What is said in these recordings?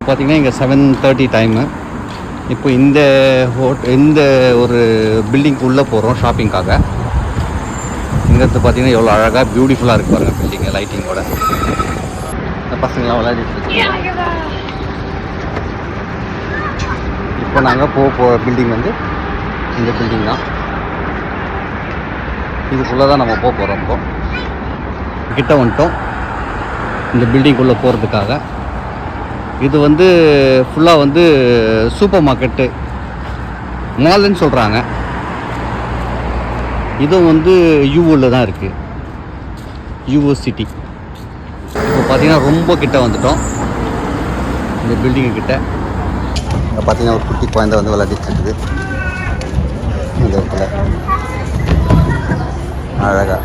பார்த்திங்கன்னா இங்கே 7:30 டைமு. இப்போ இந்த ஒரு பில்டிங்க்கு உள்ளே போகிறோம் ஷாப்பிங்காக. இங்கேருந்து பார்த்திங்கன்னா எவ்வளோ அழகாக பியூட்டிஃபுல்லாக இருக்குது பாருங்கள் பில்டிங்கு லைட்டிங்கோட. இந்த பசங்களாம் விளையாடிட்டு இருக்கோம். இப்போ நாங்கள் போகிற பில்டிங் வந்து இந்த பில்டிங் தான். இதுக்குள்ளே தான் நம்ம போகிறோம். இப்போ கிட்ட வந்துட்டோம் இந்த பில்டிங்குள்ளே போகிறதுக்காக. இது வந்து ஃபுல்லாக வந்து சூப்பர் மார்க்கெட்டு மால்னு சொல்கிறாங்க. இதுவும் வந்து யூஓவில் தான் இருக்குது, யூஓ சிட்டி. இப்போ பார்த்திங்கன்னா ரொம்ப கிட்ட வந்துட்டோம் இந்த பில்டிங்கு கிட்ட. இப்போ பார்த்திங்கன்னா ஒரு குட்டி குழந்தை வந்து விளையாடிட்டு இருக்குது இந்த இடத்துல அழகாக.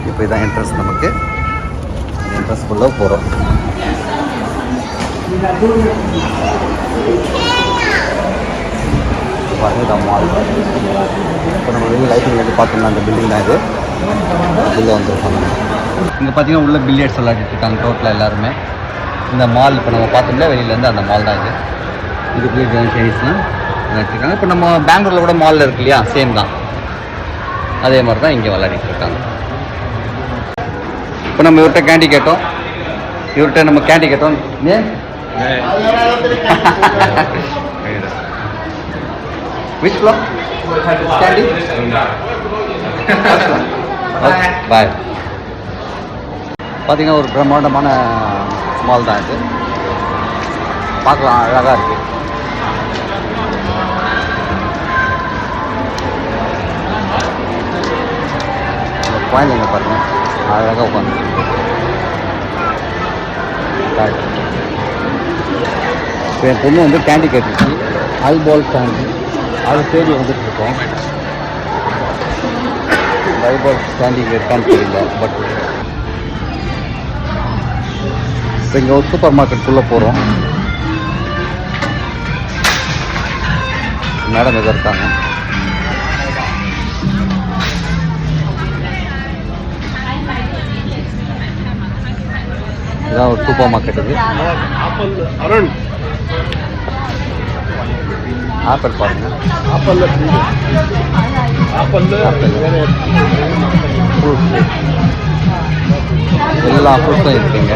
இப்போ இதான் என்ட்ரன்ஸ். நமக்கு என்ட்ரன்ஸ்குள்ளே போகிறோம். பார்த்தீங்கன்னா மால். இப்போ நம்ம வெளியே லைட்டிங் வந்து பார்த்தோம்னா அந்த பில்டிங் தான் இது. உள்ளே வந்துருக்காங்க. இங்கே பார்த்தீங்கன்னா உள்ள பில்லியர்ட்ஸ் விளையாடிட்டு இருக்காங்க டோட்டலாக எல்லாருமே. இந்த மால் இப்போ நம்ம பார்த்தோம்னா வெளியிலேருந்து அந்த மால் தான் இது. இதுக்குள்ளே டென்னிஸ்லாம் விளையாடிருக்காங்க. இப்போ நம்ம பெங்களூரில் கூட மாலில் இருக்கு இல்லையா, சேம் தான். அதே மாதிரி தான் இங்கே விளையாடிட்டு இருக்காங்க. இப்போ நம்ம இவர்கிட்ட கேண்டி கேட்டோம். நம்ம கேண்டி கேட்டோம். Which floor? Candy? பாய். பார்த்தீங்கன்னா ஒரு பிரம்மாண்டமான மால் தான் இது. பார்க்கலாம், அழகாக இருக்குது. குழந்தைங்க பாருங்கள் அழகாக உட்காந்து. இப்போ என் பொண்ணு வந்து கேண்டி கேட்டுச்சு, ஐபால் கேண்டி. அது தேடி வந்துட்டுருக்கோம். ஐபால் கேண்டி இருக்கான்னு தெரியல. பட் இப்போ இங்கே ஒரு சூப்பர் மார்க்கெட்டுக்குள்ளே போகிறோம். மேடம் எதாக இருக்காங்க. இதான் ஒரு சூப்பர் மார்க்கெட். இது ஆப்பிள் பாருங்க. ஃப்ரூட்ஸ் எல்லா ஃப்ரூட்ஸும் இருக்குங்க.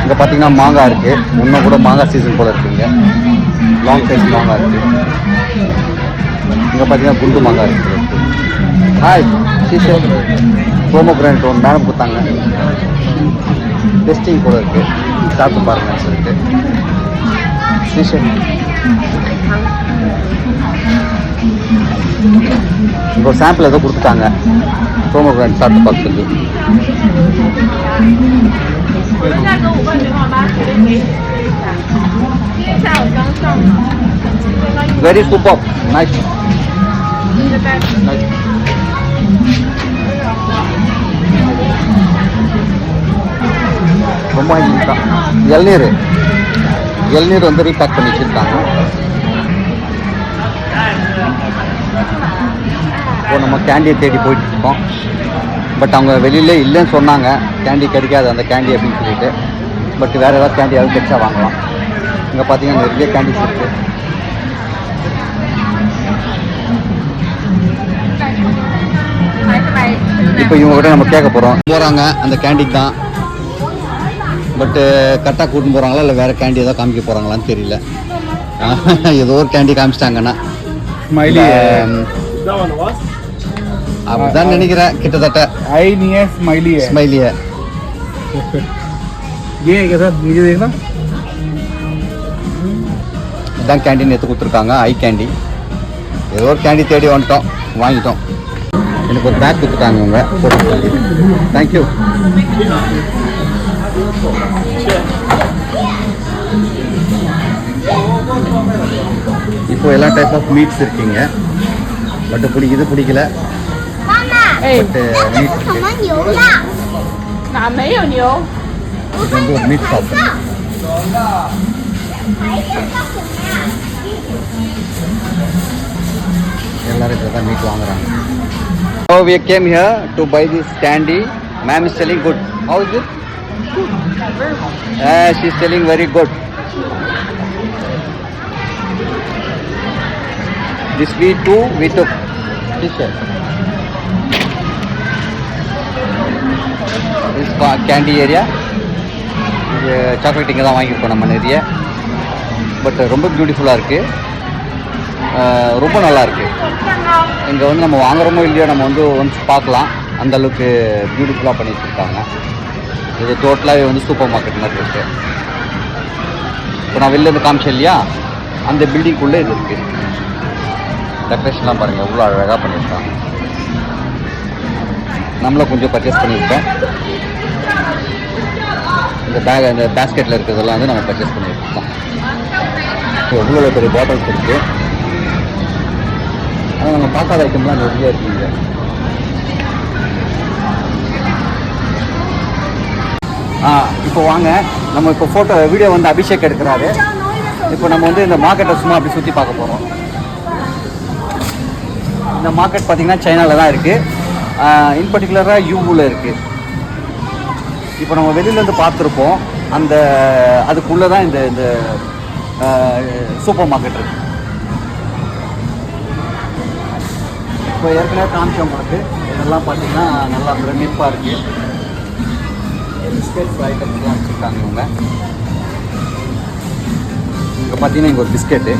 இங்கே பார்த்தீங்கன்னா மாங்காய் இருக்குது. இன்னும் கூட மாங்காய் சீசன் போல் இருக்குங்க. லாங் சைஸ் மாங்காய் இருக்குது. இங்கே பார்த்தீங்கன்னா குண்டு மாங்காய் இருக்குது. ஹாய் சீசன் ப்ரோமோ பிராண்ட் ஒன்று மேடம் கொடுத்தாங்க. டெஸ்டிங் கூட இருக்குது, சாப்பிட்டு பாருங்கன்னு சொல்லிட்டு. சீசன் இங்கே ஒரு சாம்பிள் ஏதோ கொடுத்துட்டாங்க ப்ரோமோ பிராண்ட் சாப்பிட்டு பார்க்குறது. Very super, nice. ரொம்ப தான். இளநீர் வந்து ரீபேக் பண்ணி வச்சுருக்காங்க. இப்போ நம்ம கேண்டியை தேடி போயிட்டு இருக்கோம். பட் அவங்க வெளியில இல்லைன்னு சொன்னாங்க, கேண்டி கிடைக்காது அந்த கேண்டி அப்படின்னு சொல்லிட்டு. பட் வேறு ஏதாவது கேண்டியாவது கிடைச்சா வாங்கலாம். இங்கே பார்த்தீங்கன்னா நிறைய கேண்டிஸ் இருக்குது. இப்போ இவங்ககிட்ட நம்ம கேட்க போகிறாங்க அந்த கேண்டிக்கு தான். பட்டு கரெக்டாக கூட்டின்னு போகிறாங்களா இல்லை வேறு கேண்டி ஏதாவது காமிக்க போகிறாங்களான்னு தெரியல. ஏதோ ஒரு கேண்டி காமிச்சிட்டாங்கன்னா அப்படிதான் நினைக்கிறேன் கிட்டத்தட்ட. ஸ்மைலியை இதான் கேண்டீன் எடுத்து கொடுத்துருக்காங்க. ஐ கேண்டி. ஏதோ ஒரு கேண்டி தேடி வந்துட்டோம், வாங்கிட்டோம். எனக்கு ஒரு பேக் கொடுத்துட்டாங்க இவங்க. தேங்க்யூ. இப்போ எல்லா டைப் ஆஃப் மீட்ஸ் இருக்குங்க. பட் பிடிக்கல. பட் மீட் இது வந்து ஒரு மீட் ஷாப். இடத்துல தான் மீட் வாங்குறாங்க. So we came here to buy this candy. Ma'am is selling good. How is it? She is selling very good. This we too we took. This candy area. Chocolate இங்கே தான் வாங்கியிருக்கோம் நம்ம நிறைய. But ரொம்ப பியூட்டிஃபுல்லாக இருக்குது, ரொம்ப நல்லா இருக்குது. இங்கே வந்து நம்ம வாங்குறோமோ இல்லையோ நம்ம வந்து ஒன்ஸ் பார்க்கலாம், அந்தளவுக்கு பியூட்டிஃபுல்லாக பண்ணி வச்சுருக்காங்க. இது டோட்டலாகவே வந்து சூப்பர் மார்க்கெட் மாதிரி இருக்குது. இப்போ நான் வெளிலேருந்து காமிச்சேன் இல்லையா, அந்த பில்டிங்குள்ளே இது இருக்குது. டெக்கரேஷன்லாம் பாருங்கள் எவ்வளோ அழகாக பண்ணியிருக்காங்க. நம்மளும் கொஞ்சம் பர்ச்சேஸ் பண்ணியிருக்கோம். இந்த பேஸ்கெட்டில் இருக்கிறதெல்லாம் வந்து நம்ம பர்ச்சேஸ் பண்ணியிருக்கோம். எவ்வளோ பெரிய பாட்டில்ஸ் இருக்குது. ஆனால் நம்ம பார்க்காத ஐட்டம்லாம் நிறைய இருக்குங்க. இப்போ வாங்க, நம்ம இப்போ வீடியோ வந்து அபிஷேக் எடுக்கிறாரு. இப்போ நம்ம வந்து இந்த மார்க்கெட்டை சும்மா அப்படி சுற்றி பார்க்க போகிறோம். இந்த மார்க்கெட் பார்த்திங்கன்னா சைனாவில் தான் இருக்குது. இன் பர்டிகுலராக யூவில் இருக்குது. இப்போ நம்ம வெளியிலேருந்து பார்த்துருப்போம், அதுக்குள்ளே தான் இந்த சூப்பர் மார்க்கெட் இருக்குது. இப்போ ஏற்கனவே காமிச்சோம் உங்களுக்கு. இதெல்லாம் பார்த்தீங்கன்னா நல்லா பிரமிப்பாக இருக்குது. பிஸ்கெட்ஸ் ஐட்டம்ஸ்லாம் வச்சுருக்காங்க இவங்க. இங்கே பார்த்தீங்கன்னா இங்கே ஒரு பிஸ்கெட்டு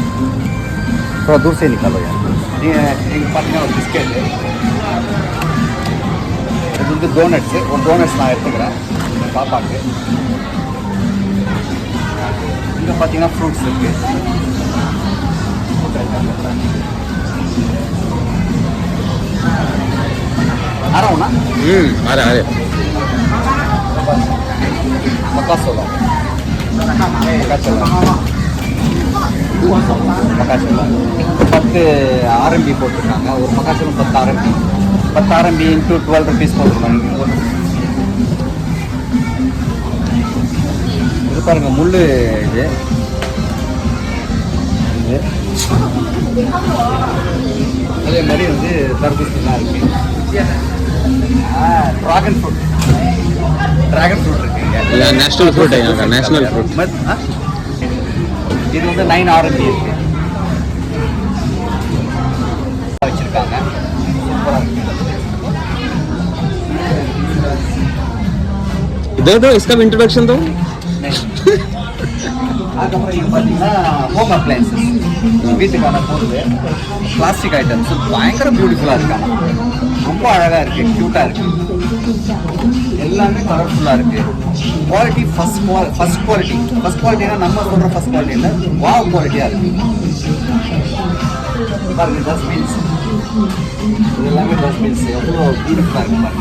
थोड़ा दूर से निकालो यार. இங்கே பார்த்தீங்கன்னா ஒரு பிஸ்கெட்டு, இது வந்து டோனட்ஸு. ஒரு டோனட்ஸ் நான் எடுத்துக்கிறேன் பாப்பாக்கு. இங்கே பார்த்தீங்கன்னா ஃப்ரூட்ஸ் இருக்குது. ஆறோண்ணா ஆறு மக்காசோளம் மக்காச்சோளம் 10 RMB போட்டிருக்காங்க. ஒரு மக்காச்சோளம் 10 RMB. 10 RMB இன்ட்டு 12 rupees போட்டிருக்காங்க. இது பாருங்கள் முள். இது அதே மாதிரி வந்து தர்பூசணிலாம் இருக்குது. ட்ராகன் ஃப்ரூட் இருக்குங்க. National fruit. நேஷ்னல் ஃப்ரூட் இது வந்து 9 RMB இருக்குது வச்சுருக்காங்க. சூப்பராக இருக்குது. दो इसका इंट्रोडक्शन दो. அதுக்கப்புறம் இங்கே பார்த்தீங்கன்னா ஹோம் அப்ளையன்சஸ், வீட்டுக்கான பொருள், பிளாஸ்டிக் ஐட்டம்ஸ் பயங்கர பியூட்டிஃபுல்லாக இருக்காங்க. ரொம்ப அழகாக இருக்குது, க்யூட்டாக இருக்குது. எல்லாமே கலர்ஃபுல்லாக இருக்குது. குவாலிட்டி ஃபஸ்ட் குவாலிட்டினா நம்ம சொல்கிற ஃபஸ்ட் குவாலிட்டி இல்லை, வாவ் குவாலிட்டியாக இருக்குது. பாருங்கள் டஸ்ட்பின்ஸ், இது எல்லாமே டஸ்ட்பின்ஸ் எவ்வளோ பியூட்டிஃபுல்லாக இருக்குது பாருங்கள்.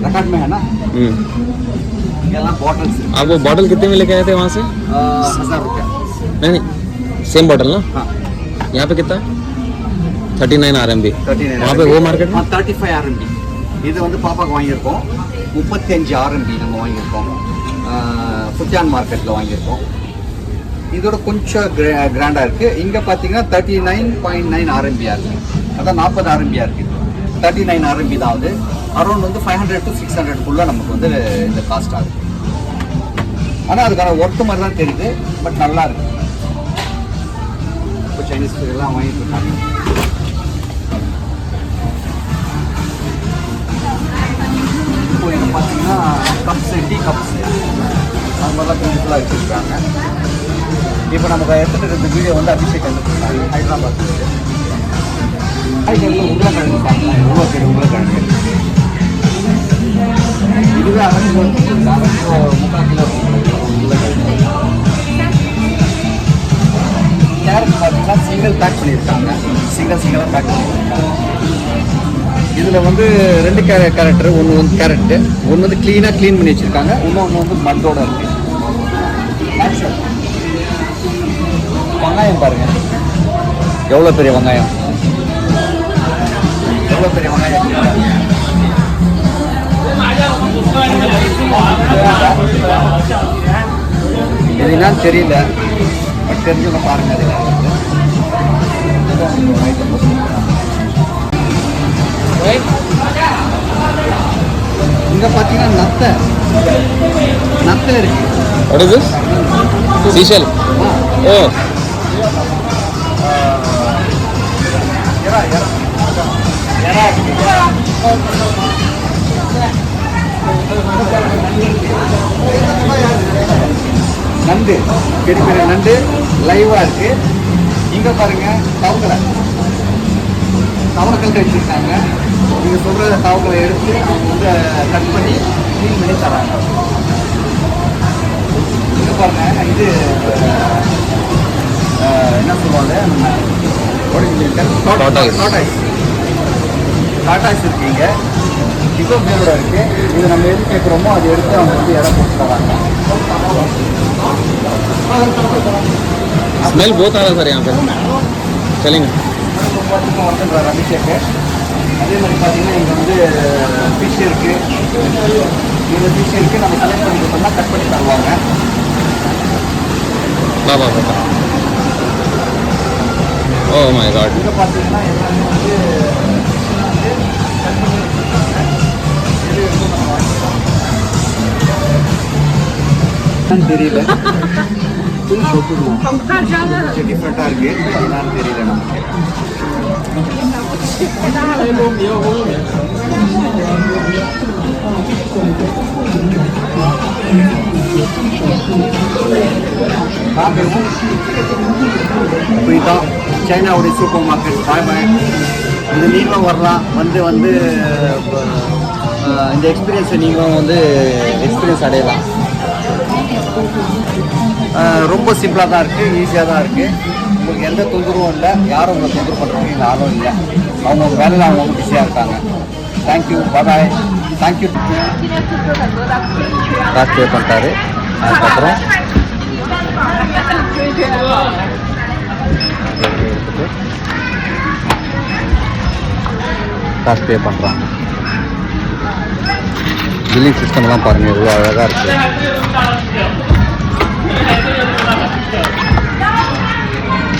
रकाट में है ना. आप वो बॉटल कितने में लेके आए थे वहाँ से? 1000 रुपया. नहीं सेम बॉटल ना. हाँ. यहाँ पे कितना? 39 RMB. वहाँ पे वो मार्केट में 35 RMB. இது வந்து பாப்பாக்கு வாங்கியிருக்கோம். 35 RMB நம்ம வாங்கியிருக்கோம். ஃபுட்டியான் மார்க்கெட்டில் வாங்கியிருக்கோம். இதோட கொஞ்சம் கிராண்டாக இருக்குது. இங்கே பார்த்தீங்கன்னா 39.9 RMB இருக்குது. அதான் 40 RMB இருக்குது. 39 RMB தான் ஆகுது. அரௌண்ட் வந்து 500 to 600 நமக்கு வந்து இந்த காஸ்ட் ஆகுது. ஆனால் அதுக்கான ஒர்க்கு மாதிரி தான் தெரியுது, பட் நல்லா இருக்கு. இப்போ சைனீஸ் எல்லாம் வாங்கிட்டு இருக்காங்க. இப்போ இங்கே பார்த்தீங்கன்னா கப்ஸு, டீ கப்ஸு அது மாதிரிலாம் பியூட்டிஃபுல்லாக வச்சுருக்காங்க. இப்போ நமக்கு எடுத்துகிட்டு இருந்த வீடியோ வந்து அபிஷேக் எடுத்துருக்காங்க ஹைதராபாத். உருளைக்கிழங்கு பார்க்கலாம், எவ்வளோ பேர் உருளைக்கிழங்கு. இதுவே அரசு 3/4 கிலோ உருளைக்கிழங்கு. கேரட் பார்த்தீங்கன்னா சிங்கிள் பேக் பண்ணியிருக்காங்க. சிங்கிளாக பேக் பண்ணியிருக்காங்க. இதில் வந்து 2 கேரக்டர், ஒன்று வந்து கேரட்டு, ஒன்று வந்து க்ளீன் பண்ணி வச்சுருக்காங்க. இன்னொன்று வந்து மட்டோட இருக்குது. வெங்காயம் பாருங்கள் எவ்வளோ பெரிய வெங்காயம், எவ்வளோ பெரிய வெங்காயம். இது என்னன்னு தெரியல, பட் தெரிஞ்சவங்க பாருங்க. அது இங்கே பார்த்தீங்கன்னா நத்தை இருக்கு. What is this? Seashell. Oh. நண்டு, பெரிய பெரிய நண்டு லைவாக இருக்கு. இங்கே பாருங்க தவக்கல் வச்சுருக்காங்க. நீங்கள் சொல்கிற தவக்களை எடுத்து அவங்க வந்து கட் பண்ணி க்ளீன் பண்ணி தராங்க. இங்கே பாருங்க, இது என்ன சொல்லுவாங்க, டாட்டாஸ் இருக்கீங்க. இப்போ பேரோட இருக்கு. இது நம்ம எது கேட்குறோமோ அதை எடுத்து அவங்க வந்து இடம் போட்டு தராங்க. स्मेल बहुत आ रहा है सर यहाँ पे, चलेंगे. அபிஷேக். அதே மாதிரி பார்த்தீங்கன்னா இங்கே வந்து ஃபிஷ் இருக்குது. இந்த ஃபிஷ் இருக்குது, நம்ம செலக்ட் பண்ணி கொடுத்தோம்னா கட் பண்ணி தருவாங்க. बाबा ओह माय गॉड. இங்கே பார்த்தீங்கன்னா எல்லாமே வந்து தெரியல, டிஃப்ரெண்ட்டாக இருக்குது. என்னன்னு தெரியல நமக்கு. இதுதான் சைனாவுடைய சூப்பர் மார்க்கெட். பாய் பாய். இது நீங்களும் வரலாம், வந்து இந்த எக்ஸ்பீரியன்ஸை நீங்களும் வந்து எக்ஸ்பீரியன்ஸ் அடையலாம். ரொம்ப சிம்பிளாக தான் இருக்குது, ஈஸியாக தான் இருக்குது. உங்களுக்கு எந்த தொந்தரவும் இல்லை, யாரும் உங்களை தொந்தரவு பண்ணுறவங்க இங்கே ஆளும் இல்லை. அவங்க வேலையில் அவங்க பிஸியாக இருக்காங்க. தேங்க்யூ, பாய். தேங்க்யூ. காசு பே பண்ணிட்டாரு. அதுக்கப்புறம் காசு பே பண்ணுறாங்க. பில்லிங் சிஸ்டம்லாம் பாருங்கள், எவ்வளோ அழகாக இருக்குது.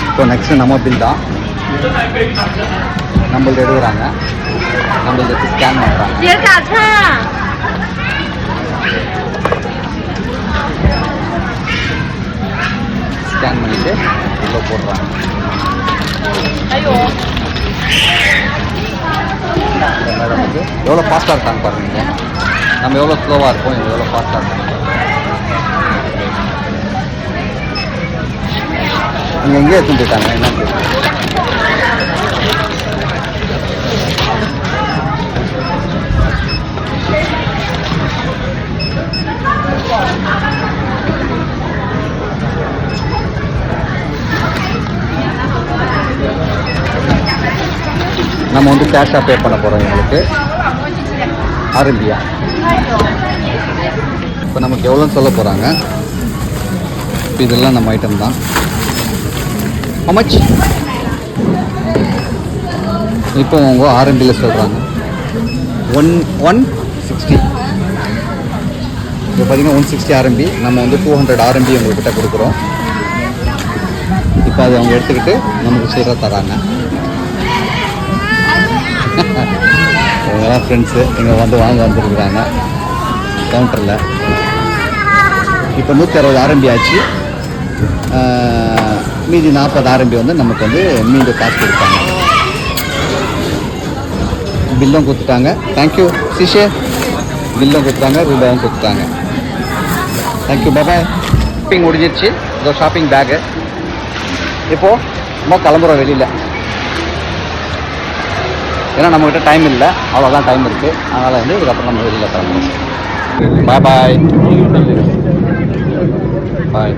இப்போ நெக்ஸ்ட்டு நம்ம பில் தான் நம்மள்ட்ட எடுக்கிறாங்க. நம்மள்ட்ட ஸ்கேன் பண்ணுறாங்க. ஸ்கேன் பண்ணிவிட்டு இவ்வளோ போடுறாங்க. மேடம் வந்து எவ்வளோ ஃபாஸ்ட்டாக இருக்காங்க பாருங்க. நம்ம எவ்வளோ ஸ்லோவாக இருப்போம், இது எவ்வளோ ஃபாஸ்ட்டாக இருக்காங்க. இங்கே எங்கேயே எடுத்துட்டு போயிட்டாங்க, என்னன்னு தெரியல. நம்ம வந்து கேஷாக பே பண்ண போகிறோம் எங்களுக்கு. ஆரம்பியா இப்போ நமக்கு எவ்வளோன்னு சொல்ல போகிறாங்க. இதெல்லாம் நம்ம ஐட்டம் தான். How much? இப்போ அவங்க ஆர்எம்பியில் சொல்கிறாங்க 160. இப்போ பார்த்தீங்கன்னா 160 ஆர்எம்பி. நம்ம வந்து 200 ஆர்எம்பி உங்கள்கிட்ட கொடுக்குறோம். இப்போ அதை அவங்க எடுத்துக்கிட்டு நமக்கு சீராக தராங்க. இவங்கெல்லாம் ஃப்ரெண்ட்ஸு இங்கே வந்து வாங்க வந்துருக்குறாங்க கவுண்டரில். இப்போ 160 ஆர்எம்பி ஆச்சு. மீதி 40 ஆர்எம்பி வந்து நமக்கு வந்து மீண்டும் காசு கொடுத்தாங்க. பில்லும் கொடுத்துட்டாங்க. தேங்க்யூ சிஷே. பில்லும் கொடுத்துட்டாங்க, ரூபாயும் கொடுத்துட்டாங்க. தேங்க்யூ, பாய். ஷாப்பிங் முடிஞ்சிருச்சு. இதோ ஷாப்பிங் பேக்கு. இப்போது நம்ம கிளம்புறோம் வெளியில். ஏன்னா நம்மக்கிட்ட டைம் இல்லை, அவ்வளோதான் டைம் இருக்குது. அதனால் வந்து இதுக்கப்புறம் நம்ம வெளியில் கிளம்புறோம். பாய் பாய்.